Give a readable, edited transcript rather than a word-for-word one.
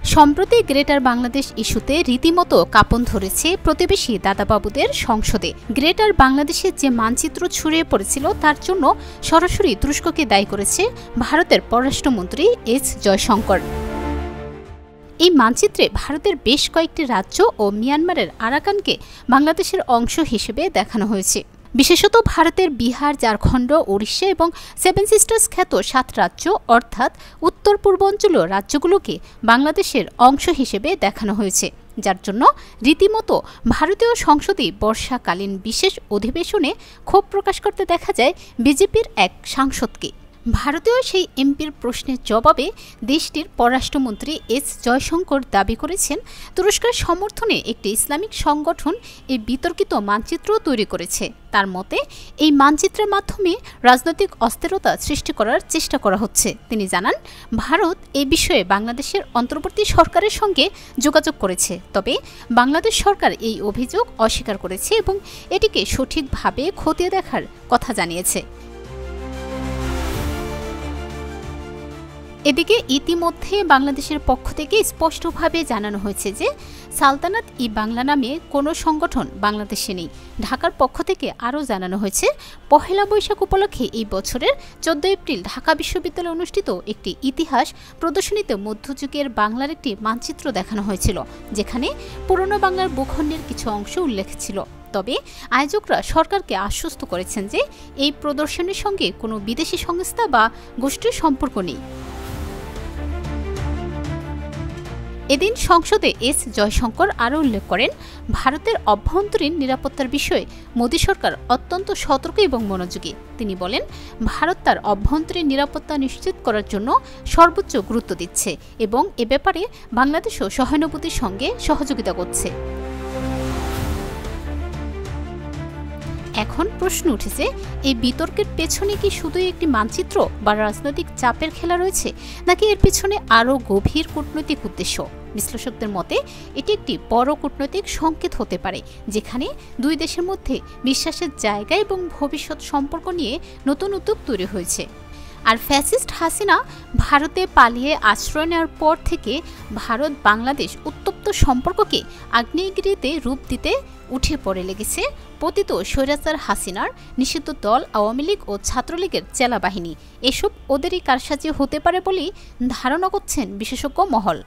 সম্প্রতি গ্রেটার বাংলাদেশ ইস্যুতে রীতিমতো কাঁপন ধরেছে প্রতিবেশী দাদাবাবুদের সংসদে। গ্রেটার বাংলাদেশের যে মানচিত্র ছড়িয়ে পড়েছিল তার জন্য সরাসরি তুরস্ককে দায়ী করেছে ভারতের পররাষ্ট্রমন্ত্রী এস জয়শঙ্কর। এই মানচিত্রে ভারতের বেশ কয়েকটি রাজ্য ও মিয়ানমারের আরাকানকে বাংলাদেশের অংশ হিসেবে দেখানো হয়েছে। বিশেষত ভারতের বিহার, ঝাড়খণ্ড, ওড়িশা এবং সেভেন সিস্টার্স খ্যাত 7 রাজ্য অর্থাৎ উত্তর পূর্বাঞ্চলীয় রাজ্যগুলোকে বাংলাদেশের অংশ হিসেবে দেখানো হয়েছে, যার জন্য রীতিমতো ভারতীয় সংসদে বর্ষাকালীন বিশেষ অধিবেশনে ক্ষোভ প্রকাশ করতে দেখা যায় বিজেপির এক সাংসদকে। ভারতীয় সেই এমপির প্রশ্নের জবাবে দেশটির পররাষ্ট্রমন্ত্রী এস জয়শঙ্কর দাবি করেছেন, তুরস্কের সমর্থনে একটি ইসলামিক সংগঠন এই বিতর্কিত মানচিত্র তৈরি করেছে। তার মতে এই মানচিত্রের মাধ্যমে রাজনৈতিক অস্থিরতা সৃষ্টি করার চেষ্টা করা হচ্ছে। তিনি জানান, ভারত এই বিষয়ে বাংলাদেশের অন্তর্বর্তী সরকারের সঙ্গে যোগাযোগ করেছে, তবে বাংলাদেশ সরকার এই অভিযোগ অস্বীকার করেছে এবং এটিকে সঠিকভাবে খতিয়ে দেখার কথা জানিয়েছে। এদিকে ইতিমধ্যে বাংলাদেশের পক্ষ থেকে স্পষ্টভাবে জানানো হয়েছে যে সালতানাত ই বাংলা নামে কোনো সংগঠন বাংলাদেশে নেই। ঢাকার পক্ষ থেকে আরও জানানো হয়েছে, পহেলা বৈশাখ উপলক্ষে এই বছরের 14 এপ্রিল ঢাকা বিশ্ববিদ্যালয়ে অনুষ্ঠিত একটি ইতিহাস প্রদর্শনীতে মধ্যযুগের বাংলার একটি মানচিত্র দেখানো হয়েছিল, যেখানে পুরনো বাংলার ভূখণ্ডের কিছু অংশ উল্লেখ ছিল। তবে আয়োজকরা সরকারকে আশ্বস্ত করেছেন যে এই প্রদর্শনীর সঙ্গে কোনো বিদেশি সংস্থা বা গোষ্ঠীর সম্পর্ক নেই। এদিন সংসদে এস জয়শঙ্কর আরও উল্লেখ করেন, ভারতের অভ্যন্তরীণ নিরাপত্তার বিষয়ে মোদী সরকার অত্যন্ত সতর্ক এবং মনোযোগী। তিনি বলেন, ভারত তার অভ্যন্তরীণ নিরাপত্তা নিশ্চিত করার জন্য সর্বোচ্চ গুরুত্ব দিচ্ছে এবং এ ব্যাপারে বাংলাদেশও সহানুভূতির সঙ্গে সহযোগিতা করছে। এখন প্রশ্ন উঠেছে, এই বিতর্কের পেছনে কি শুধুই একটি মানচিত্র বা রাজনৈতিক চাপের খেলা রয়েছে, নাকি এর পেছনে আরও গভীর কূটনৈতিক উদ্দেশ্য? বিশ্লেষকদের মতে এটি একটি বড় কূটনৈতিক সংকেত হতে পারে, যেখানে দুই দেশের মধ্যে বিশ্বাসের জায়গা এবং ভবিষ্যৎ সম্পর্ক নিয়ে নতুন উদ্যোগ তৈরি হয়েছে। আর ফ্যাসিস্ট হাসিনা ভারতে পালিয়ে আশ্রয় নেওয়ার পর থেকে ভারত বাংলাদেশ উত্তপ্ত সম্পর্ককে আগ্নেয়গিরিতে রূপ দিতে উঠে পড়ে লেগেছে পতিত স্বৈরাচার হাসিনার নিষিদ্ধ দল আওয়ামী লীগ ও ছাত্রলীগের চেলা বাহিনী। এসব ওদেরই কারসাজি হতে পারে বলেই ধারণা করছেন বিশেষজ্ঞ মহল।